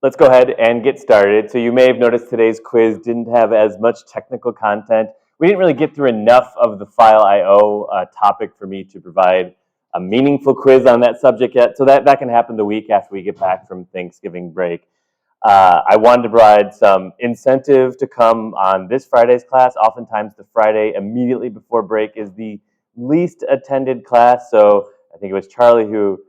Let's go ahead and get started. So you may have noticed today's quiz didn't have as much technical content. We didn't really get through enough of the file I/O topic for me to provide a meaningful quiz on that subject yet. So that can happen the week after we get back from Thanksgiving break. I wanted to provide some incentive to come on this Friday's class. Oftentimes the Friday immediately before break is the least attended class. So I think it was Charlie who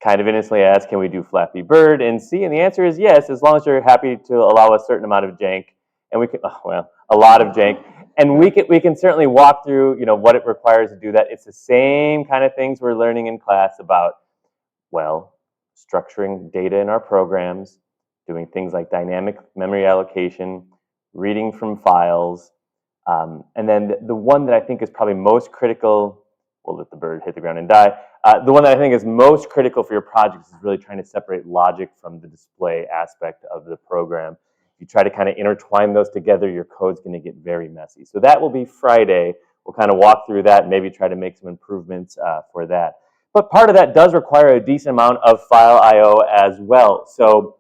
kind of innocently asked, can we do Flappy Bird in C? And the answer is yes, as long as you're happy to allow a certain amount of jank. And we can, a lot of jank. And we can certainly walk through, what it requires to do that. It's the same kind of things we're learning in class about, structuring data in our programs, doing things like dynamic memory allocation, reading from files. And then the one that I think is probably most critical, we'll let the bird hit the ground and die. The one that I think is most critical for your projects is really trying to separate logic from the display aspect of the program. If you try to kind of intertwine those together, your code's going to get very messy. So that will be Friday. We'll kind of walk through that and maybe try to make some improvements for that. But part of that does require a decent amount of file I/O as well. So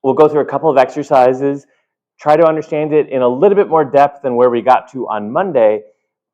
we'll go through a couple of exercises, try to understand it in a little bit more depth than where we got to on Monday.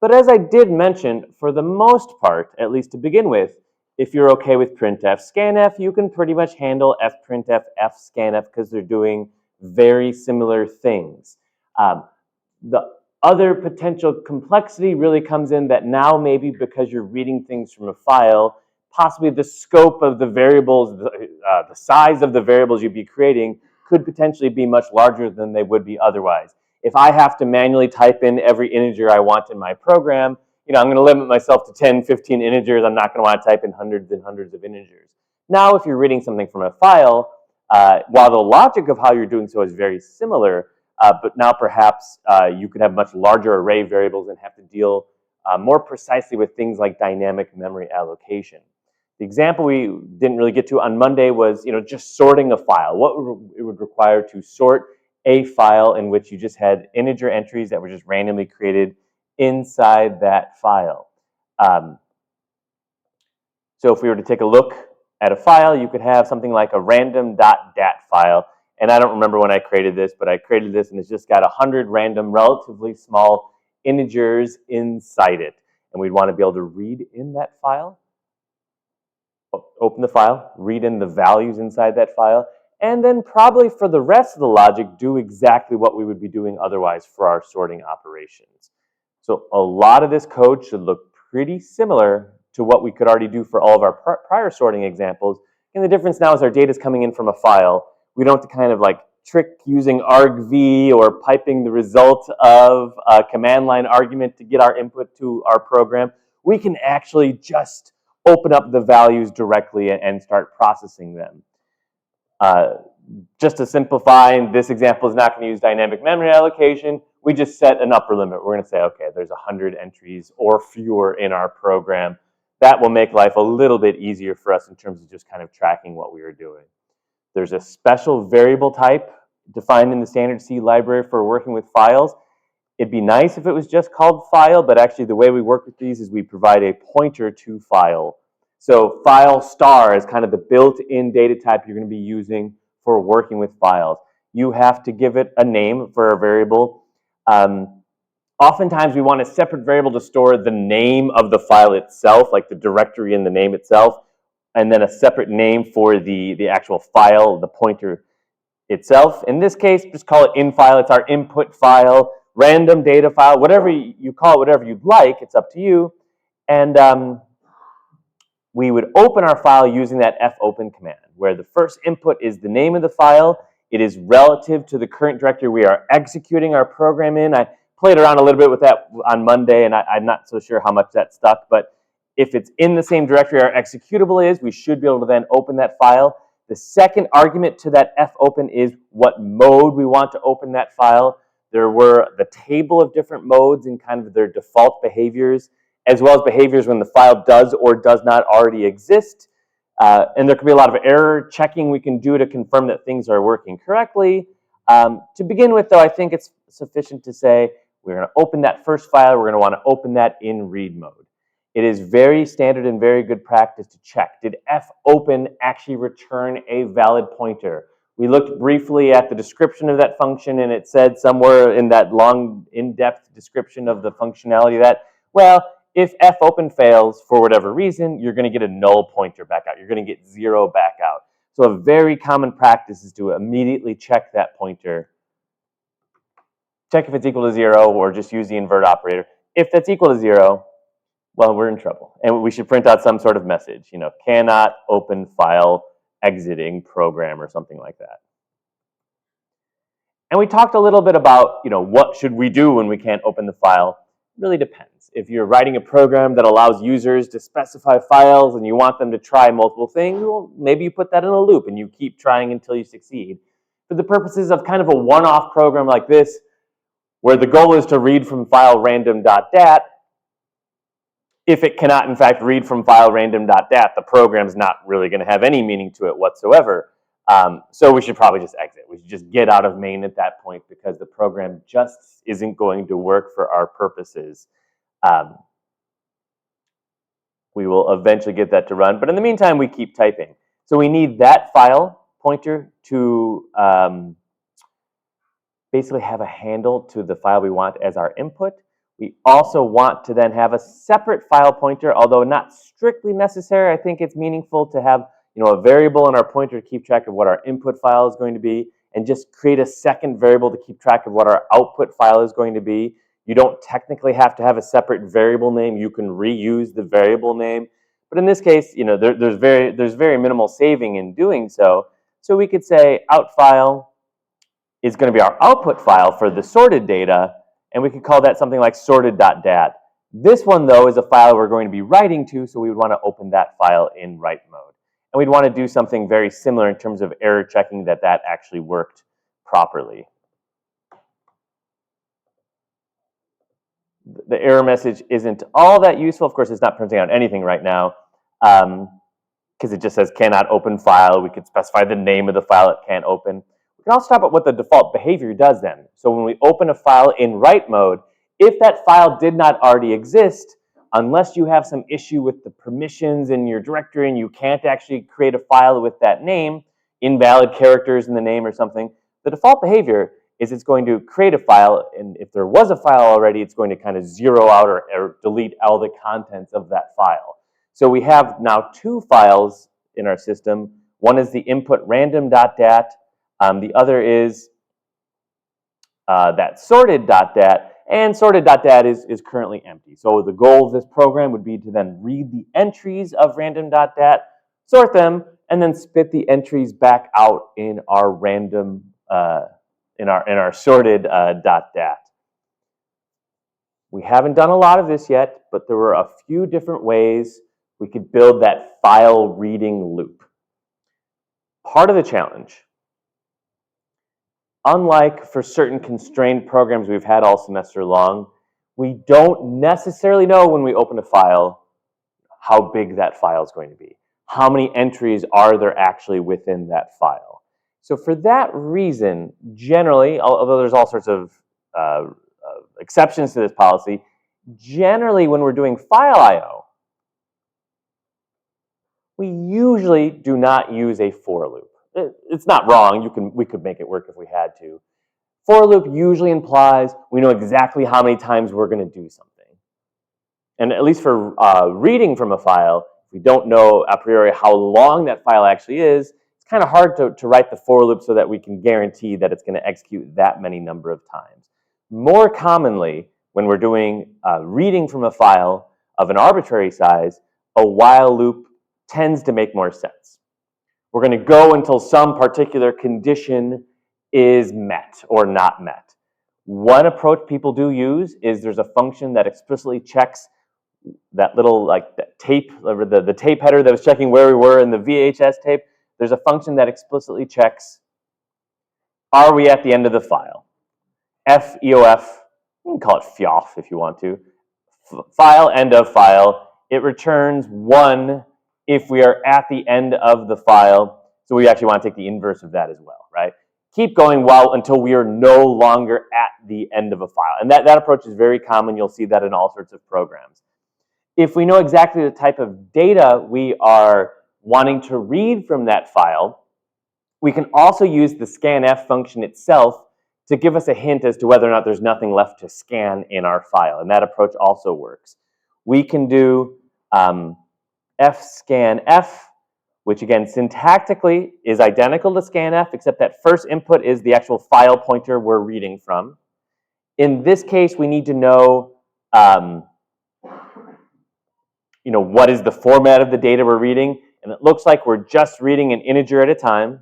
But as I did mention, for the most part, at least to begin with, if you're okay with printf, scanf, you can pretty much handle fprintf, fscanf, because they're doing very similar things. The other potential complexity really comes in that now maybe because you're reading things from a file, possibly the scope of the variables, the size of the variables you'd be creating could potentially be much larger than they would be otherwise. If I have to manually type in every integer I want in my program, I'm going to limit myself to 10, 15 integers. I'm not going to want to type in hundreds and hundreds of integers. Now, if you're reading something from a file, while the logic of how you're doing so is very similar, but now perhaps you could have much larger array variables and have to deal more precisely with things like dynamic memory allocation. The example we didn't really get to on Monday was, just sorting a file. What it would require to sort a file in which you just had integer entries that were just randomly created inside that file. So if we were to take a look at a file, you could have something like a random.dat file. And I don't remember when I created this, but I created this and it's just got 100 random, relatively small integers inside it. And we'd want to be able to read in that file, open the file, read in the values inside that file, and then probably for the rest of the logic, do exactly what we would be doing otherwise for our sorting operations. So a lot of this code should look pretty similar to what we could already do for all of our prior sorting examples. And the difference now is our data is coming in from a file. We don't have to kind of trick using argv or piping the result of a command line argument to get our input to our program. We can actually just open up the values directly and start processing them. Just to simplify, this example is not going to use dynamic memory allocation. We just set an upper limit. We're going to say, okay, there's 100 entries or fewer in our program. That will make life a little bit easier for us in terms of just kind of tracking what we are doing. There's a special variable type defined in the standard C library for working with files. It'd be nice if it was just called file, but actually the way we work with these is we provide a pointer to file. So file star is kind of the built-in data type you're going to be using for working with files. You have to give it a name for a variable. Oftentimes we want a separate variable to store the name of the file itself, like the directory in the name itself, and then a separate name for the actual file, the pointer itself. In this case, just call it in-file. It's our input file, random data file, whatever you call it, whatever you'd like, it's up to you. And we would open our file using that fopen command, where the first input is the name of the file. It is relative to the current directory we are executing our program in. I played around a little bit with that on Monday, and I'm not so sure how much that stuck, but if it's in the same directory our executable is, we should be able to then open that file. The second argument to that fopen is what mode we want to open that file. There were the table of different modes and kind of their default behaviors, as well as behaviors when the file does or does not already exist. And there could be a lot of error checking we can do to confirm that things are working correctly. To begin with, though, I think it's sufficient to say we're going to open that first file. We're going to want to open that in read mode. It is very standard and very good practice to check. Did fopen actually return a valid pointer? We looked briefly at the description of that function, and it said somewhere in that long, in-depth description of the functionality that, well, if fopen fails for whatever reason, you're going to get a null pointer back out. You're going to get 0 back out. So a very common practice is to immediately check that pointer. Check if it's equal to 0, or just use the invert operator. If that's equal to 0, well, we're in trouble. And we should print out some sort of message, cannot open file exiting program or something like that. And we talked a little bit about, what should we do when we can't open the file? It really depends. If you're writing a program that allows users to specify files and you want them to try multiple things, well, maybe you put that in a loop and you keep trying until you succeed. For the purposes of kind of a one-off program like this, where the goal is to read from file random.dat, if it cannot, in fact, read from file random.dat, the program's not really going to have any meaning to it whatsoever. So we should probably just exit. We should just get out of main at that point because the program just isn't going to work for our purposes. We will eventually get that to run, but in the meantime, we keep typing. So we need that file pointer to basically have a handle to the file we want as our input. We also want to then have a separate file pointer, although not strictly necessary. I think it's meaningful to have a variable in our pointer to keep track of what our input file is going to be, and just create a second variable to keep track of what our output file is going to be. You don't technically have to have a separate variable name. You can reuse the variable name. But in this case, there's very minimal saving in doing so. So we could say out file is going to be our output file for the sorted data, and we could call that something like sorted.dat. This one, though, is a file we're going to be writing to, so we would want to open that file in write mode. And we'd want to do something very similar in terms of error checking that actually worked properly. The error message isn't all that useful. Of course, it's not printing out anything right now because it just says cannot open file. We could specify the name of the file it can't open. We can also talk about what the default behavior does then. So when we open a file in write mode, if that file did not already exist, unless you have some issue with the permissions in your directory and you can't actually create a file with that name, invalid characters in the name or something, the default behavior is it's going to create a file, and if there was a file already, it's going to kind of zero out or delete all the contents of that file. So we have now 2 files in our system. One is the input random.dat. The other is that sorted.dat, and sorted.dat is currently empty. So the goal of this program would be to then read the entries of random.dat, sort them, and then spit the entries back out in our random in our sorted.dat. We haven't done a lot of this yet, but there were a few different ways we could build that file reading loop. Part of the challenge, unlike for certain constrained programs we've had all semester long, we don't necessarily know when we open a file how big that file is going to be. How many entries are there actually within that file? So for that reason, generally, although there's all sorts of exceptions to this policy, generally when we're doing file I/O, we usually do not use a for loop. It's not wrong. We could make it work if we had to. For loop usually implies we know exactly how many times we're going to do something. And at least for reading from a file, if we don't know a priori how long that file actually is, it's kind of hard to write the for loop so that we can guarantee that it's going to execute that many number of times. More commonly, when we're doing reading from a file of an arbitrary size, a while loop tends to make more sense. We're going to go until some particular condition is met or not met. One approach people do use is there's a function that explicitly checks that little that tape, or the tape header that was checking where we were in the VHS tape. There's a function that explicitly checks, are we at the end of the file? FEOF, you can call it FEOF if you want to. File, end of file. It returns 1 if we are at the end of the file. So we actually want to take the inverse of that as well, right? Keep going until we are no longer at the end of a file. And that approach is very common. You'll see that in all sorts of programs. If we know exactly the type of data we are wanting to read from that file, We can also use the scanf function itself to give us a hint as to whether or not there's nothing left to scan in our file, and that approach also works. We can do fscanf, which again syntactically is identical to scanf, except that first input is the actual file pointer we're reading from. In this case, we need to know, what is the format of the data we're reading, and it looks like we're just reading an integer at a time.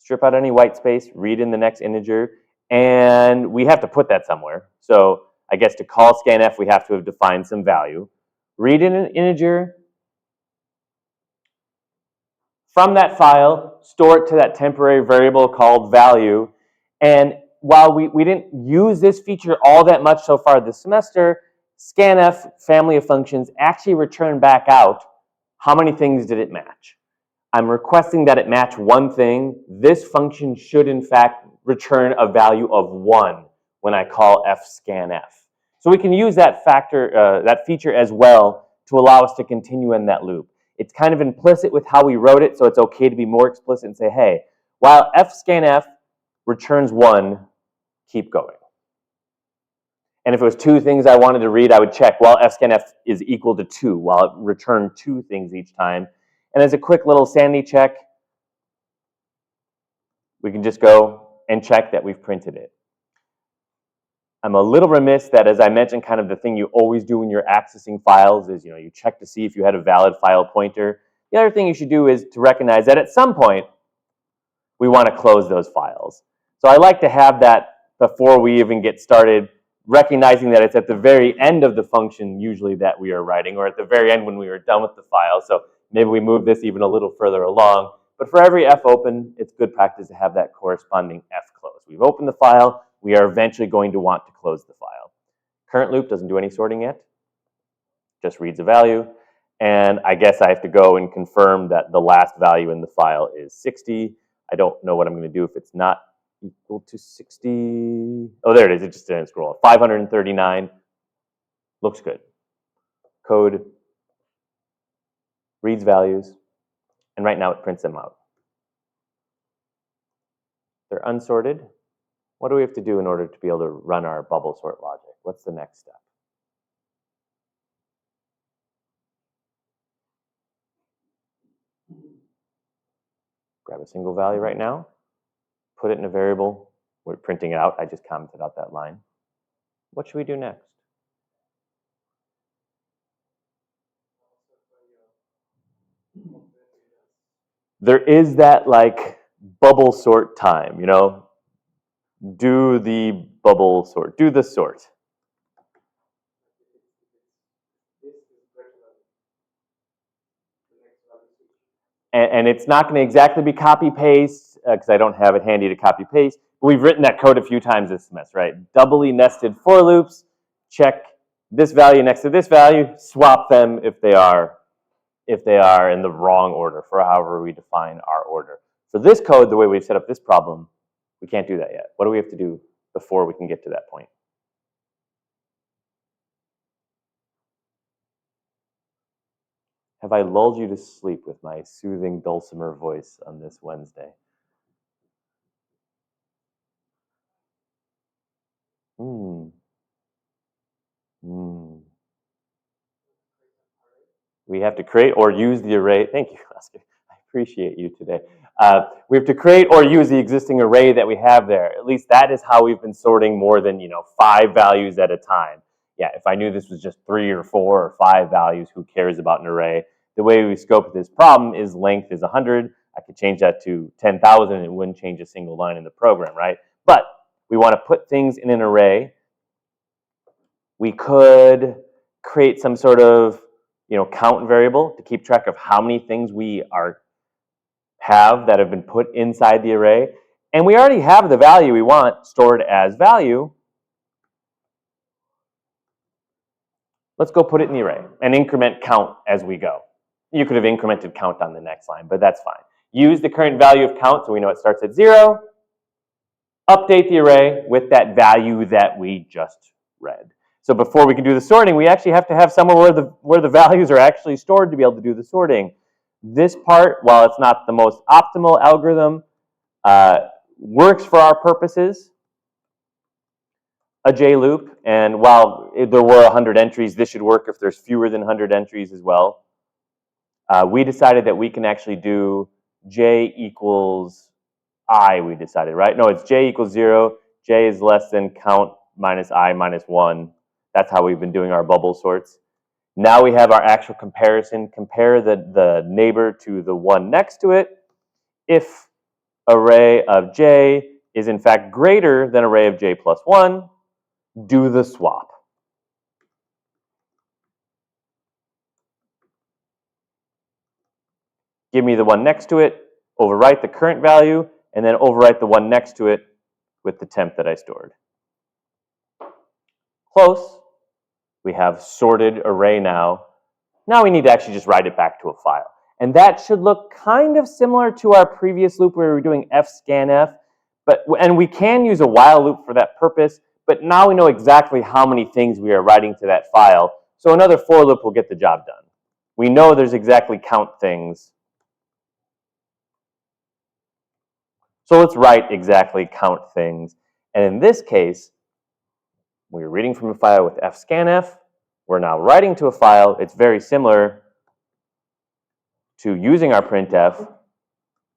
Strip out any white space, read in the next integer, and we have to put that somewhere. So I guess to call scanf, we have to have defined some value. Read in an integer. From that file, store it to that temporary variable called value. And while we didn't use this feature all that much so far this semester, scanf family of functions actually return back out how many things did it match. I'm requesting that it match one thing. This function should in fact return a value of 1 when I call fscanf. So we can use that that feature as well to allow us to continue in that loop. It's kind of implicit with how we wrote it, so it's okay to be more explicit and say, hey, while fscanf returns 1, keep going. And if it was 2 things I wanted to read, I would check, well, fscanf is equal to 2, while it returned 2 things each time. And as a quick little sanity check, we can just go and check that we've printed it. I'm a little remiss that, as I mentioned, kind of the thing you always do when you're accessing files is, you check to see if you had a valid file pointer. The other thing you should do is to recognize that at some point, we want to close those files. So I like to have that before we even get started, recognizing that it's at the very end of the function usually that we are writing, or at the very end when we are done with the file. So maybe we move this even a little further along. But for every f open, it's good practice to have that corresponding f close. We've opened the file. We are eventually going to want to close the file. Current loop doesn't do any sorting yet. Just reads a value. And I guess I have to go and confirm that the last value in the file is 60. I don't know what I'm going to do if it's not equal to 60. Oh, there it is. It just didn't scroll. 539. Looks good. Code reads values. And right now it prints them out. They're unsorted. What do we have to do in order to be able to run our bubble sort logic? What's the next step? Grab a single value right now, put it in a variable. We're printing it out. I just commented out that line. What should we do next? There is that bubble sort time, do the bubble sort, do the sort. And it's not going to exactly be copy paste because I don't have it handy to copy paste. But we've written that code a few times this semester, right? Doubly nested for loops, check this value next to this value, swap them if they are in the wrong order for however we define our order. For this code, the way we've set up this problem, we can't do that yet. What do we have to do before we can get to that point? Have I lulled you to sleep with my soothing dulcimer voice on this Wednesday? We have to create or use the array. Thank you, Oscar. I appreciate you today. We have to create or use the existing array that we have there. At least that is how we've been sorting more than 5 values at a time. Yeah, if I knew this was just 3 or 4 or 5 values, who cares about an array? The way we scope this problem is length is 100. I could change that to 10,000 and it wouldn't change a single line in the program, right? But we want to put things in an array. We could create some sort of count variable to keep track of how many things we have that have been put inside the array. And we already have the value we want stored as value. Let's go put it in the array and increment count as we go. You could have incremented count on the next line, but that's fine. Use the current value of count so we know it starts at 0. Update the array with that value that we just read. So before we can do the sorting, we actually have to have somewhere where the values are actually stored to be able to do the sorting. This part, while it's not the most optimal algorithm, works for our purposes, a J loop, and while there were 100 entries, this should work if there's fewer than 100 entries as well. We decided that we can actually do J equals I, we decided, right? No, it's J equals 0, J is less than count minus I minus 1. That's how we've been doing our bubble sorts. Now we have our actual comparison. Compare the neighbor to the one next to it. If array of J is in fact greater than array of J plus 1, do the swap. Give me the one next to it, overwrite the current value, and then overwrite the one next to it with the temp that I stored. Close. We have sorted array now. Now we need to actually just write it back to a file. And that should look kind of similar to our previous loop where we were doing fscanf, and we can use a while loop for that purpose, but now we know exactly how many things we are writing to that file, so another for loop will get the job done. We know there's exactly count things. So let's write exactly count things. And in this case, we're reading from a file with fscanf. We're now writing to a file. It's very similar to using our printf.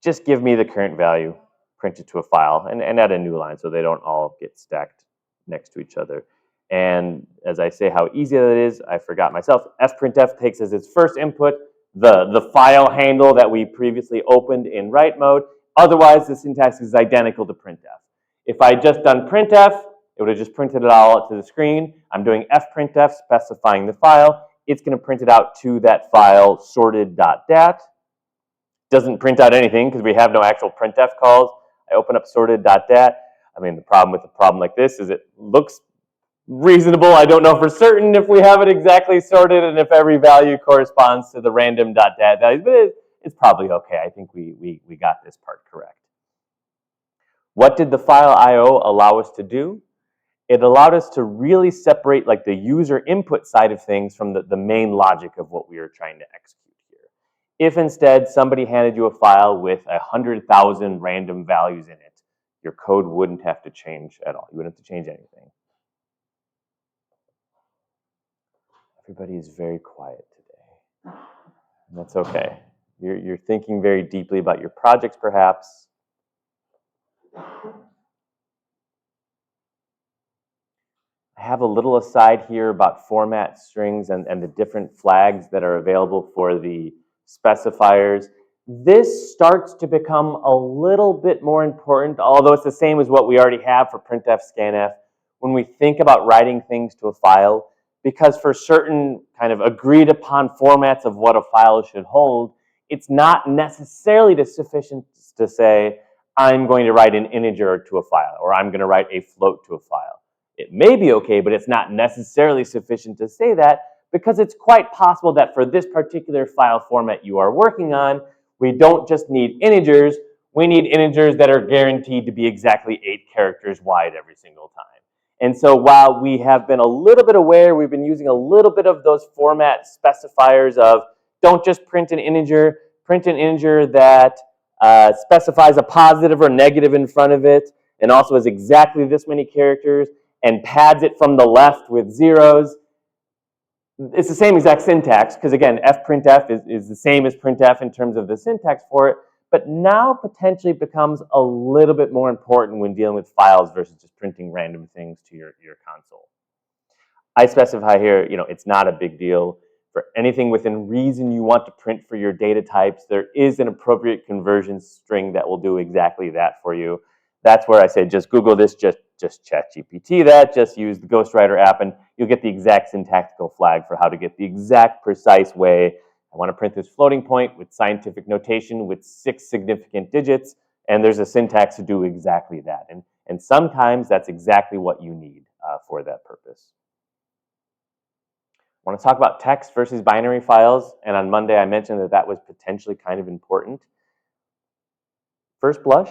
Just give me the current value, print it to a file, and add a new line so they don't all get stacked next to each other. And as I say how easy that is, I forgot myself. fprintf takes as its first input the file handle that we previously opened in write mode. Otherwise, the syntax is identical to printf. If I had just done printf, it would have just printed it all out to the screen. I'm doing fprintf, specifying the file. It's going to print it out to that file, sorted.dat. Doesn't print out anything because we have no actual printf calls. I open up sorted.dat. I mean, the problem with a problem like this is it looks reasonable. I don't know for certain if we have it exactly sorted and if every value corresponds to the random.dat values, but it's probably okay. I think we got this part correct. What did the file I/O allow us to do? It allowed us to really separate like the user input side of things from the main logic of what we were trying to execute here. If instead somebody handed you a file with 100,000 random values in it, your code wouldn't have to change at all. You wouldn't have to change anything. Everybody is very quiet today. And that's okay. You're thinking very deeply about your projects, perhaps. I have a little aside here about format strings and the different flags that are available for the specifiers. This starts to become a little bit more important, although it's the same as what we already have for printf, scanf, when we think about writing things to a file, because for certain kind of agreed upon formats of what a file should hold, it's not necessarily sufficient to say, I'm going to write an integer to a file, or I'm going to write a float to a file. It may be okay, but it's not necessarily sufficient to say that because it's quite possible that for this particular file format you are working on, we don't just need integers, we need integers that are guaranteed to be exactly 8 characters wide every single time. And so while we have been a little bit aware, we've been using a little bit of those format specifiers of don't just print an integer that specifies a positive or negative in front of it, and also has exactly this many characters, and pads it from the left with zeros. It's the same exact syntax, because again, fprintf is the same as printf in terms of the syntax for it, but now potentially becomes a little bit more important when dealing with files versus just printing random things to your console. I specify here, it's not a big deal. For anything within reason you want to print for your data types, there is an appropriate conversion string that will do exactly that for you. That's where I say just Google this, just ChatGPT that, just use the Ghostwriter app, and you'll get the exact syntactical flag for how to get the exact precise way. I want to print this floating point with scientific notation with 6 significant digits, and there's a syntax to do exactly that. And sometimes that's exactly what you need for that purpose. I want to talk about text versus binary files, and on Monday I mentioned that was potentially kind of important. First blush,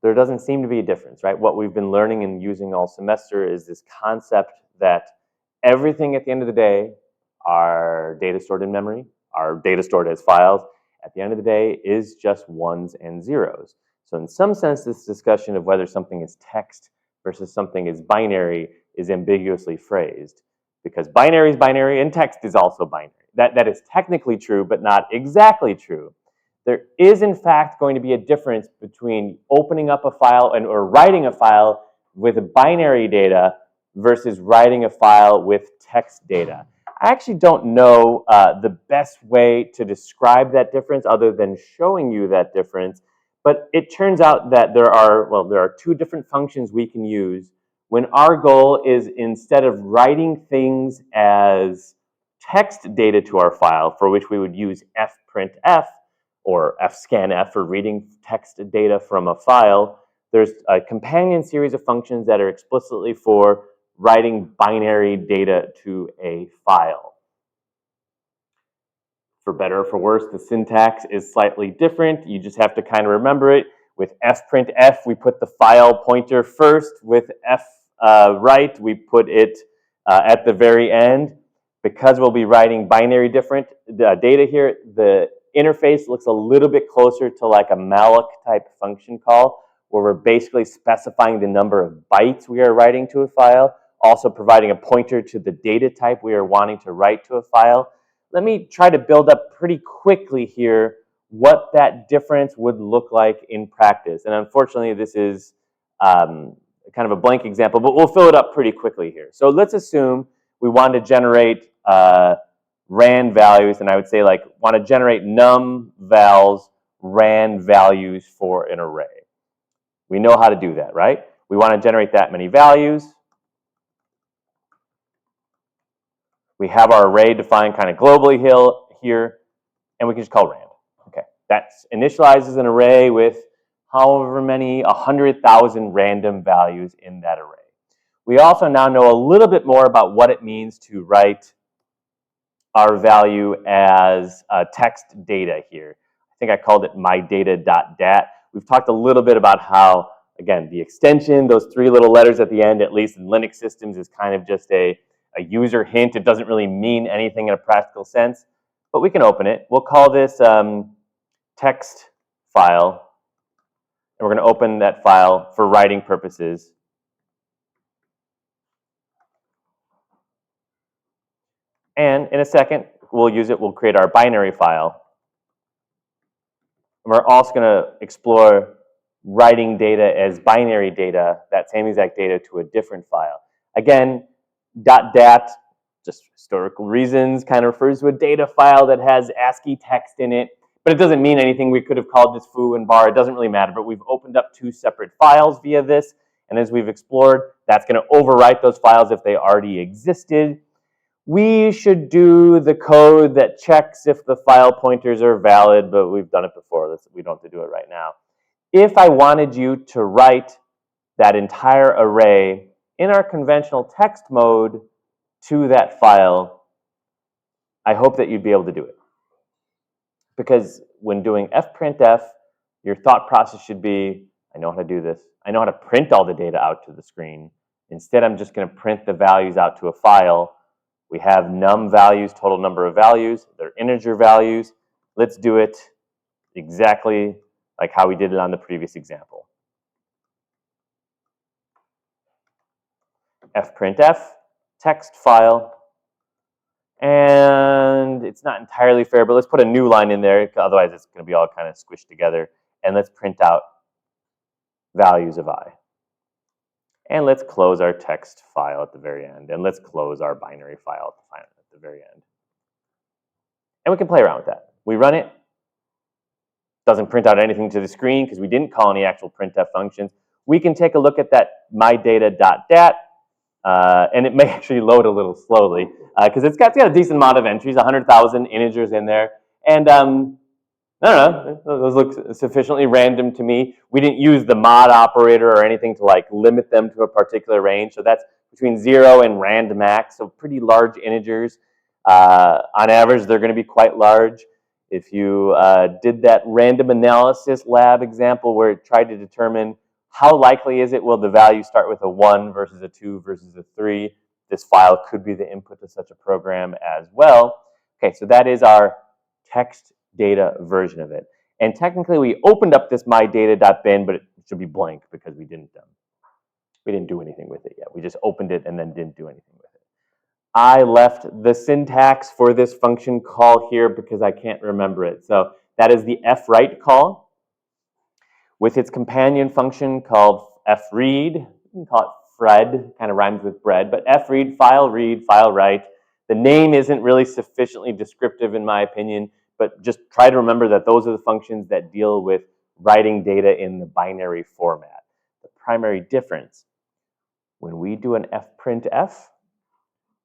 there doesn't seem to be a difference, right? What we've been learning and using all semester is this concept that everything at the end of the day are data stored in memory, are data stored as files, at the end of the day is just ones and zeros. So in some sense, this discussion of whether something is text versus something is binary is ambiguously phrased, because binary is binary and text is also binary. That is technically true, but not exactly true. There is, in fact, going to be a difference between opening up a file or writing a file with binary data versus writing a file with text data. I actually don't know the best way to describe that difference other than showing you that difference, but it turns out that there are two different functions we can use when our goal is, instead of writing things as text data to our file, for which we would use fprintf or fscanf for reading text data from a file, there's a companion series of functions that are explicitly for writing binary data to a file. For better or for worse, the syntax is slightly different. You just have to kind of remember it. With fprintf, we put the file pointer first. With fwrite, we put it at the very end. Because we'll be writing binary different data here, the interface looks a little bit closer to like a malloc type function call, where we're basically specifying the number of bytes we are writing to a file, also providing a pointer to the data type we are wanting to write to a file. Let me try to build up pretty quickly here what that difference would look like in practice. And unfortunately, this is kind of a blank example, but we'll fill it up pretty quickly here. So let's assume we want to generate rand values, and I would say like want to generate num vals rand values for an array. We know how to do that, right? We want to generate that many values. We have our array defined kind of globally here, and we can just call rand. Okay, that initializes an array with however many, 100,000 random values in that array. We also now know a little bit more about what it means to write our value as text data here. I think I called it mydata.dat. We've talked a little bit about how, again, the extension, those three little letters at the end, at least in Linux systems, is kind of just a user hint. It doesn't really mean anything in a practical sense, but we can open it. We'll call this text file, and we're going to open that file for writing purposes. And in a second, we'll create our binary file. And we're also going to explore writing data as binary data, that same exact data, to a different file. Again, .dat, just for historical reasons, kind of refers to a data file that has ASCII text in it, but it doesn't mean anything. We could have called this foo and bar. It doesn't really matter, but we've opened up two separate files via this, and as we've explored, that's going to overwrite those files if they already existed. We should do the code that checks if the file pointers are valid, but we've done it before. We don't have to do it right now. If I wanted you to write that entire array in our conventional text mode to that file, I hope that you'd be able to do it. Because when doing fprintf, your thought process should be, I know how to do this. I know how to print all the data out to the screen. Instead, I'm just going to print the values out to a file. We have num values, total number of values. They're integer values. Let's do it exactly like how we did it on the previous example. fprintf, text file. And it's not entirely fair, but let's put a new line in there, otherwise it's going to be all kind of squished together. And let's print out values of I. And let's close our text file at the very end. And let's close our binary file at the very end. And we can play around with that. We run it. Doesn't print out anything to the screen because we didn't call any actual printf functions. We can take a look at that mydata.dat. And it may actually load a little slowly because it's got a decent amount of entries, 100,000 integers in there. And I don't know, those look sufficiently random to me. We didn't use the mod operator or anything to like limit them to a particular range. So that's between 0 and rand max, so pretty large integers. On average, they're going to be quite large. If you did that random analysis lab example where it tried to determine how likely is it will the value start with a 1 versus a 2 versus a 3, this file could be the input to such a program as well. Okay, so that is our text data version of it. And technically, we opened up this mydata.bin, but it should be blank because we didn't do anything with it yet. We just opened it and then didn't do anything with it. I left the syntax for this function call here because I can't remember it. So that is the fwrite call with its companion function called fread. You can call it Fred, kind of rhymes with bread, but fread, file write. The name isn't really sufficiently descriptive in my opinion, but just try to remember that those are the functions that deal with writing data in the binary format. The primary difference, when we do an fprintf,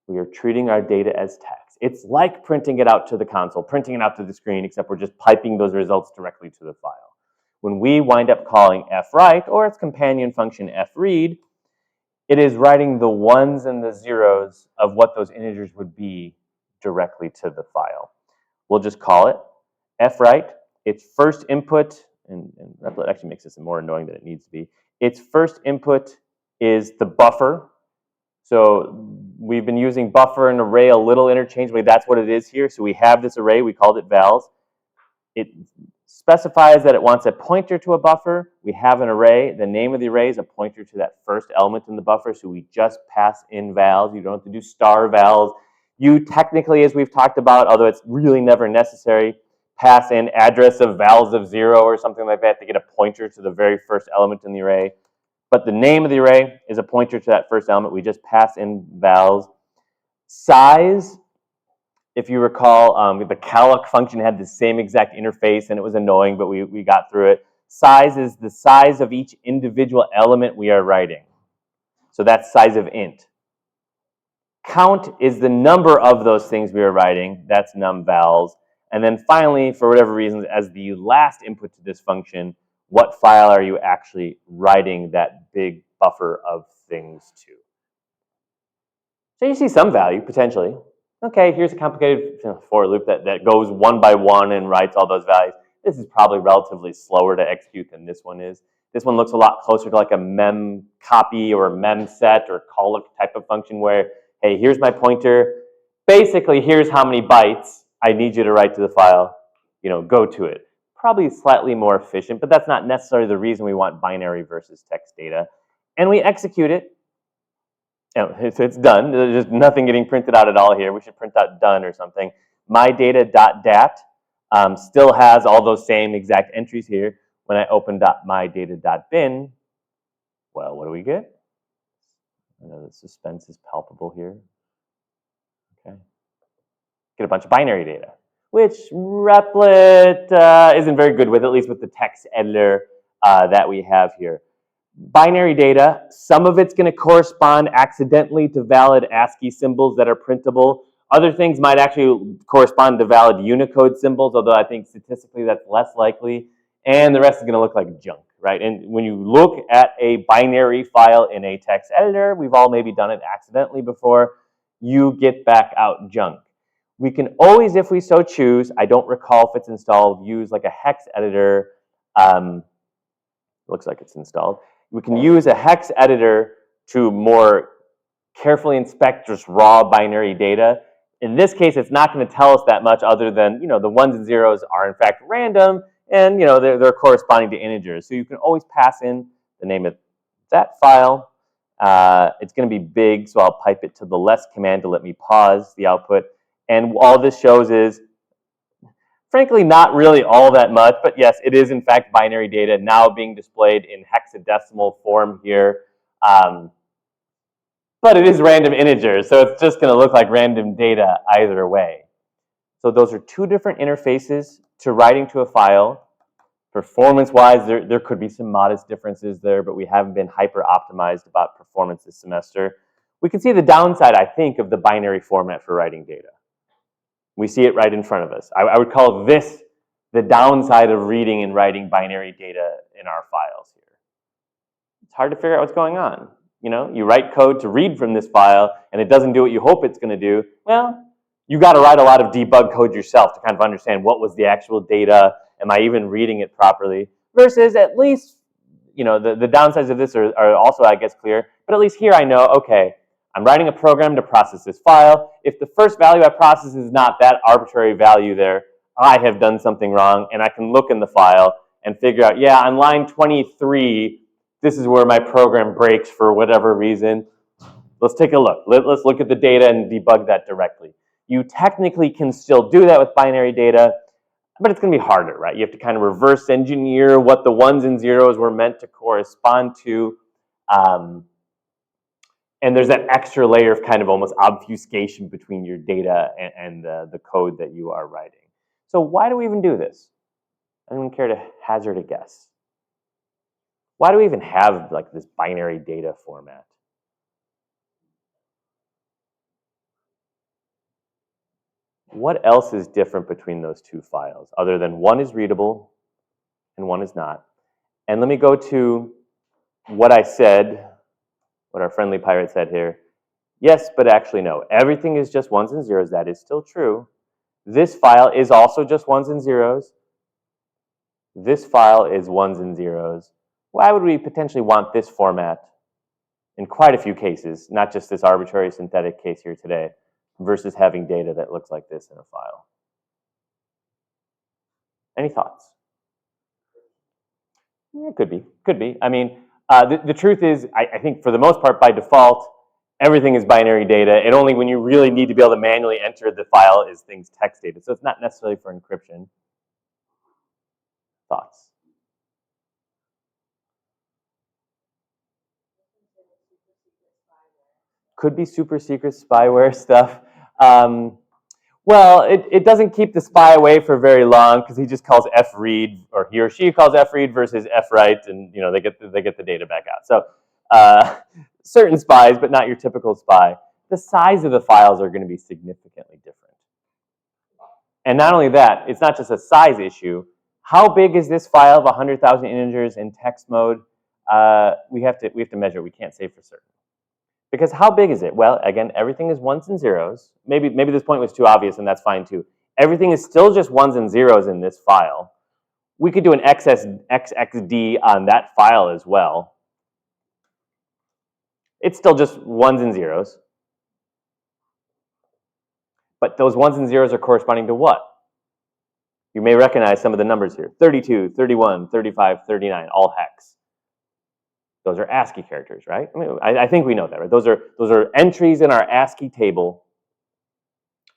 we are treating our data as text. It's like printing it out to the console, printing it out to the screen, except we're just piping those results directly to the file. When we wind up calling fwrite or its companion function fread, it is writing the ones and the zeros of what those integers would be directly to the file. We'll just call it fwrite. Its first input, and Replit actually makes this more annoying than it needs to be. Its first input is the buffer. So we've been using buffer and array a little interchangeably. That's what it is here. So we have this array. We called it vals. It specifies that it wants a pointer to a buffer. We have an array. The name of the array is a pointer to that first element in the buffer. So we just pass in vals. You don't have to do star vals. You technically, as we've talked about, although it's really never necessary, pass in address of vals of 0 or something like that to get a pointer to the very first element in the array. But the name of the array is a pointer to that first element. We just pass in vals. Size, if you recall, the calloc function had the same exact interface and it was annoying, but we got through it. Size is the size of each individual element we are writing. So that's size of int. Count is the number of those things we are writing. That's num vals. And then finally, for whatever reasons, as the last input to this function, what file are you actually writing that big buffer of things to? So you see some value, potentially. Okay, here's a complicated for loop that goes one by one and writes all those values. This is probably relatively slower to execute than this one is. This one looks a lot closer to like a mem copy or mem set or calloc type of function where, hey, here's my pointer. Basically, here's how many bytes I need you to write to the file. Go to it. Probably slightly more efficient, but that's not necessarily the reason we want binary versus text data. And we execute it. It's done. There's just nothing getting printed out at all here. We should print out done or something. mydata.dat still has all those same exact entries here. When I open .mydata.bin, well, what do we get? I know the suspense is palpable here. Okay. Get a bunch of binary data, which Replit isn't very good with, at least with the text editor that we have here. Binary data, some of it's going to correspond accidentally to valid ASCII symbols that are printable. Other things might actually correspond to valid Unicode symbols, although I think statistically that's less likely. And the rest is going to look like junk, right? And when you look at a binary file in a text editor, we've all maybe done it accidentally before, you get back out junk. We can always, if we so choose, I don't recall if it's installed, use like a hex editor. Looks like it's installed. We can use a hex editor to more carefully inspect just raw binary data. In this case, it's not going to tell us that much other than, the ones and zeros are in fact random and, they're corresponding to integers. So you can always pass in the name of that file. It's going to be big, so I'll pipe it to the less command to let me pause the output. And all this shows is, frankly, not really all that much, but yes, it is in fact binary data now being displayed in hexadecimal form here. But it is random integers, so it's just going to look like random data either way. So those are two different interfaces to writing to a file. Performance-wise, there could be some modest differences there, but we haven't been hyper-optimized about performance this semester. We can see the downside, I think, of the binary format for writing data. We see it right in front of us. I would call this the downside of reading and writing binary data in our files here. It's hard to figure out what's going on. You write code to read from this file and it doesn't do what you hope it's going to do. Well, you got to write a lot of debug code yourself to kind of understand what was the actual data. Am I even reading it properly? Versus at least, the downsides of this are also, I guess, clear. But at least here I know, okay, I'm writing a program to process this file. If the first value I process is not that arbitrary value there, I have done something wrong, and I can look in the file and figure out, yeah, on line 23, this is where my program breaks for whatever reason. Let's take a look. Let's look at the data and debug that directly. You technically can still do that with binary data, but it's going to be harder, right? You have to kind of reverse engineer what the ones and zeros were meant to correspond to. And there's that extra layer of kind of almost obfuscation between your data and the code that you are writing. So why do we even do this? Anyone care to hazard a guess? Why do we even have like this binary data format? What else is different between those two files other than one is readable and one is not? And let me go to what I said, what our friendly pirate said here. Yes, but actually no. Everything is just ones and zeros. That is still true. This file is also just ones and zeros. This file is ones and zeros. Why would we potentially want this format in quite a few cases, not just this arbitrary synthetic case here today, versus having data that looks like this in a file? Any thoughts? Yeah, could be, could be. I mean, the truth is, I think for the most part, by default, everything is binary data, and only when you really need to be able to manually enter the file is things text data. So it's not necessarily for encryption. Thoughts? Could be super secret spyware stuff. Well, it doesn't keep the spy away for very long because he just calls fread, or he or she calls fread versus fwrite, and they get the data back out. So certain spies, but not your typical spy. The size of the files are going to be significantly different. And not only that, it's not just a size issue. How big is this file of 100,000 integers in text mode? We have to measure. We can't say for certain. Because how big is it? Well, again, everything is ones and zeros. Maybe this point was too obvious, and that's fine too. Everything is still just ones and zeros in this file. We could do an XXD on that file as well. It's still just ones and zeros. But those ones and zeros are corresponding to what? You may recognize some of the numbers here. 32, 31, 35, 39, all hex. Those are ASCII characters, right? I mean, I think we know that, right? Those are entries in our ASCII table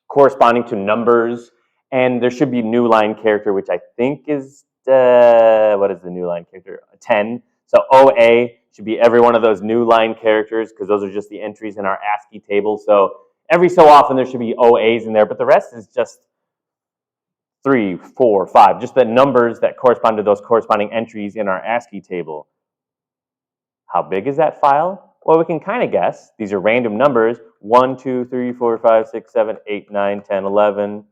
corresponding to numbers, and there should be new line character, which I think is, what is the new line character? 10. So OA should be every one of those new line characters, because those are just the entries in our ASCII table. So every so often there should be OAs in there, but the rest is just 3, 4, 5, just the numbers that correspond to those corresponding entries in our ASCII table. How big is that file? Well, we can kind of guess. These are random numbers, 1, 2, 3, 4, 5, 6, 7, 8, 9, 10, 11,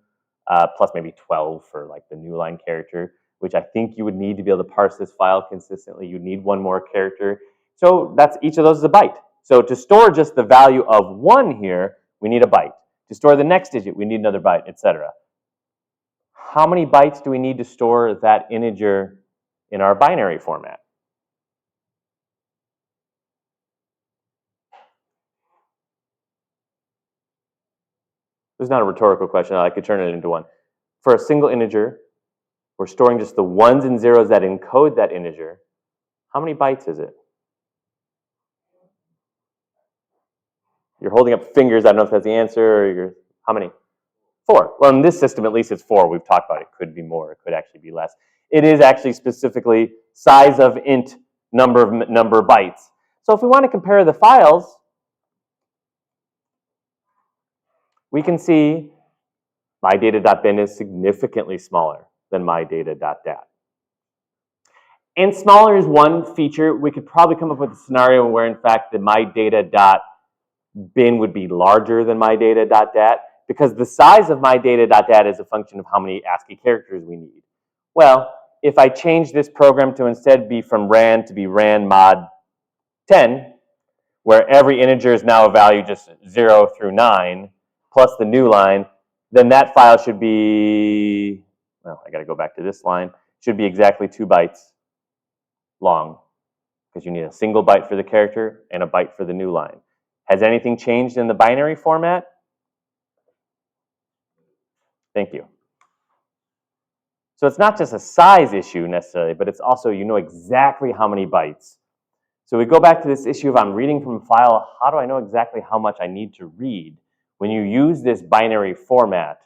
plus maybe 12 for like the new line character, which I think you would need to be able to parse this file consistently. You need one more character. So that's, each of those is a byte. So to store just the value of 1 here, we need a byte. To store the next digit, we need another byte, etc. How many bytes do we need to store that integer in our binary format? This is not a rhetorical question. I could turn it into one. For a single integer, we're storing just the ones and zeros that encode that integer. How many bytes is it? You're holding up fingers. I don't know if that's the answer, or how many? 4. Well, in this system, at least it's 4. We've talked about it. Could be more. It could actually be less. It is actually specifically size of int number bytes. So if we want to compare the files, we can see mydata.bin is significantly smaller than mydata.dat. And smaller is one feature. We could probably come up with a scenario where, in fact, the mydata.bin would be larger than mydata.dat, because the size of mydata.dat is a function of how many ASCII characters we need. Well, if I change this program to instead be from ran to be ran mod 10, where every integer is now a value just 0 through 9, plus the new line, then that file should be, well, I got to go back to this line, should be exactly 2 bytes long, because you need a single byte for the character and a byte for the new line. Has anything changed in the binary format? Thank you. So it's not just a size issue necessarily, but it's also you know exactly how many bytes. So we go back to this issue of I'm reading from a file, how do I know exactly how much I need to read? When you use this binary format,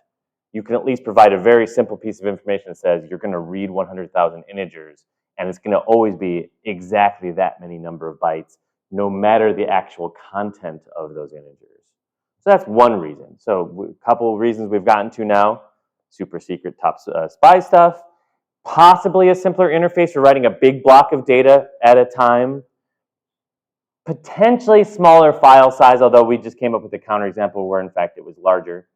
you can at least provide a very simple piece of information that says you're going to read 100,000 integers, and it's going to always be exactly that many number of bytes, no matter the actual content of those integers. So that's one reason. So a couple of reasons we've gotten to now: super secret top spy stuff, possibly a simpler interface for writing a big block of data at a time, potentially smaller file size, although we just came up with a counterexample where in fact it was larger,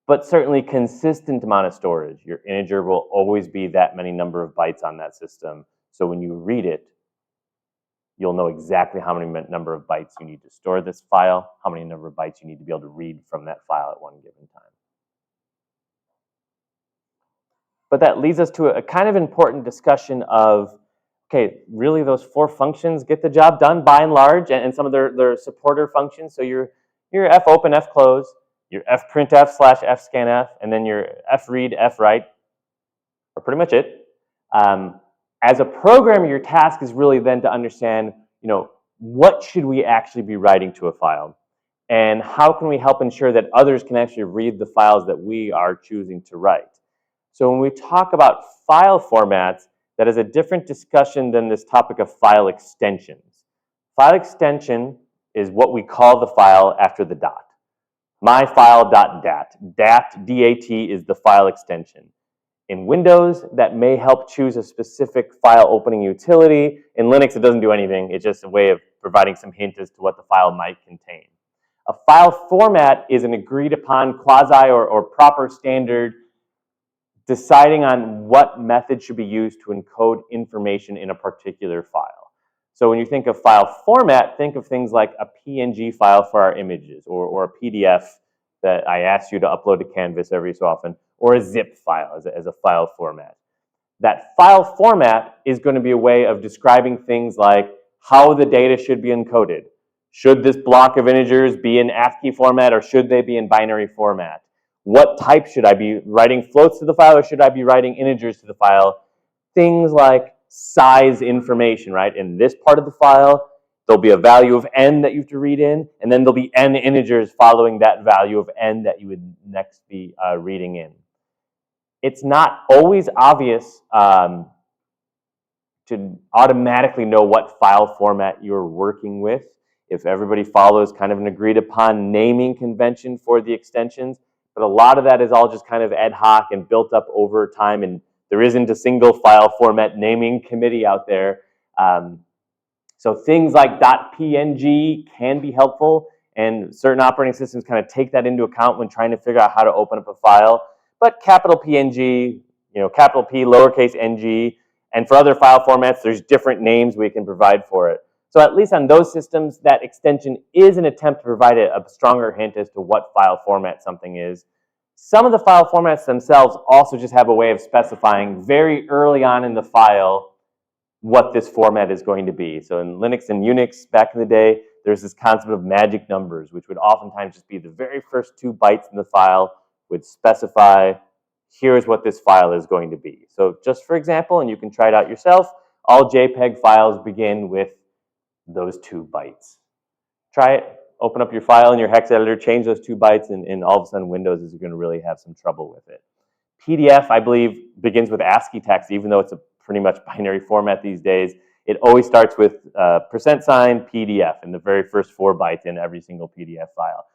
but certainly consistent amount of storage. Your integer will always be that many number of bytes on that system. So when you read it, you'll know exactly how many number of bytes you need to store this file, how many number of bytes you need to be able to read from that file at one given time. But that leads us to a kind of important discussion of, okay, really those four functions get the job done by and large, and some of their supporter functions. So your fopen, fclose, your fprintf / fscanf, and then your fread, fwrite are pretty much it. As a programmer, your task is really then to understand, you know, what should we actually be writing to a file? And how can we help ensure that others can actually read the files that we are choosing to write? So when we talk about file formats, that is a different discussion than this topic of file extensions. File extension is what we call the file after the dot. myfile.dat. Dat, D-A-T, is the file extension. In Windows, that may help choose a specific file opening utility. In Linux, it doesn't do anything. It's just a way of providing some hint as to what the file might contain. A file format is an agreed upon quasi or proper standard deciding on what method should be used to encode information in a particular file. So when you think of file format, think of things like a PNG file for our images, or a PDF that I ask you to upload to Canvas every so often, or a zip file as a file format. That file format is going to be a way of describing things like how the data should be encoded. Should this block of integers be in ASCII format, or should they be in binary format? What type should I be writing floats to the file, or should I be writing integers to the file? Things like size information, right? In this part of the file, there'll be a value of n that you have to read in, and then there'll be n integers following that value of n that you would next be reading in. It's not always obvious to automatically know what file format you're working with. If everybody follows kind of an agreed upon naming convention for the extensions, but a lot of that is all just kind of ad hoc and built up over time, and there isn't a single file format naming committee out there. So things like .png can be helpful, and certain operating systems kind of take that into account when trying to figure out how to open up a file. But capital PNG, you know, capital P, lowercase ng, and for other file formats, there's different names we can provide for it. So at least on those systems, that extension is an attempt to provide a stronger hint as to what file format something is. Some of the file formats themselves also just have a way of specifying very early on in the file what this format is going to be. So in Linux and Unix back in the day, there's this concept of magic numbers, which would oftentimes just be the very first 2 bytes in the file would specify, here's what this file is going to be. So just for example, and you can try it out yourself, all JPEG files begin with those 2 bytes. Try it, open up your file in your hex editor, change those 2 bytes, and all of a sudden Windows is going to really have some trouble with it. PDF, I believe, begins with ASCII text, even though it's a pretty much binary format these days. It always starts with % PDF in the very first 4 bytes in every single PDF file.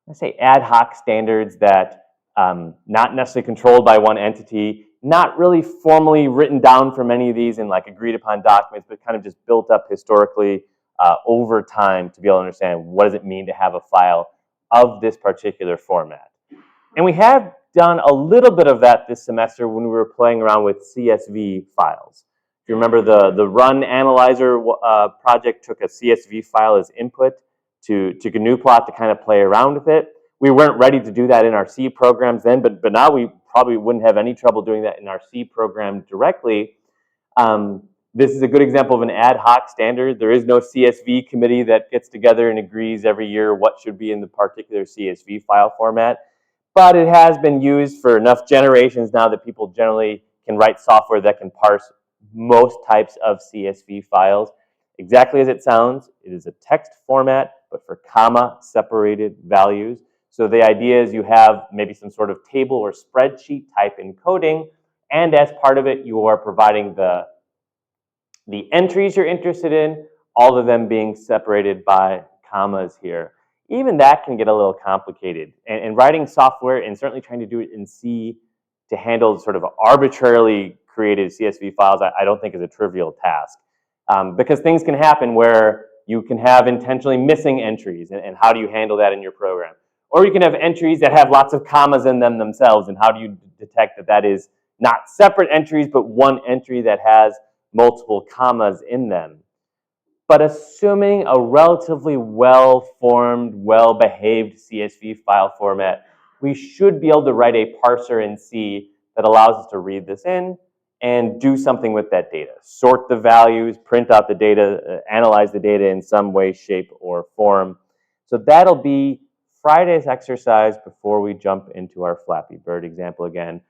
I say ad hoc standards that not necessarily controlled by one entity, not really formally written down for many of these in like agreed upon documents, but kind of just built up historically over time to be able to understand what does it mean to have a file of this particular format. And we have done a little bit of that this semester when we were playing around with CSV files. If you remember, the Run Analyzer project took a CSV file as input to GNU-plot to kind of play around with it. We weren't ready to do that in our C programs then, but now we probably wouldn't have any trouble doing that in our C program directly. This is a good example of an ad hoc standard. There is no CSV committee that gets together and agrees every year what should be in the particular CSV file format. but it has been used for enough generations now that people generally can write software that can parse most types of CSV files. Exactly as it sounds, it is a text format, but for comma-separated values. So the idea is you have maybe some sort of table or spreadsheet type encoding, and as part of it, you are providing the entries you're interested in, all of them being separated by commas here. Even that can get a little complicated. And writing software and certainly trying to do it in C to handle sort of arbitrarily created CSV files, I don't think is a trivial task. Because things can happen where you can have intentionally missing entries, and how do you handle that in your program? Or you can have entries that have lots of commas in them themselves, and how do you detect that that is not separate entries, but one entry that has multiple commas in them. But assuming a relatively well-formed, well-behaved CSV file format, we should be able to write a parser in C that allows us to read this in and do something with that data. Sort the values, print out the data, analyze the data in some way, shape, or form. So that'll be Friday's exercise before we jump into our Flappy Bird example again.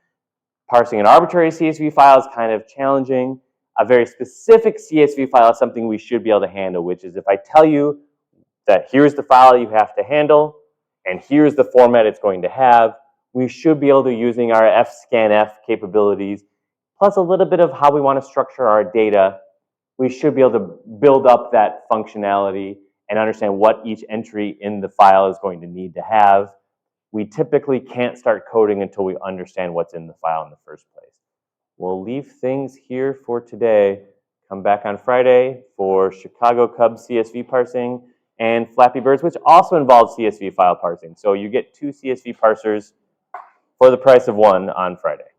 Parsing an arbitrary CSV file is kind of challenging. A very specific CSV file is something we should be able to handle, which is if I tell you that here's the file you have to handle, and here's the format it's going to have, we should be able to, using our fscanf capabilities, plus a little bit of how we want to structure our data, we should be able to build up that functionality and understand what each entry in the file is going to need to have. We typically can't start coding until we understand what's in the file in the first place. We'll leave things here for today. Come back on Friday for Chicago Cubs CSV parsing and Flappy Birds, which also involves CSV file parsing. So you get 2 CSV parsers for the price of 1 on Friday.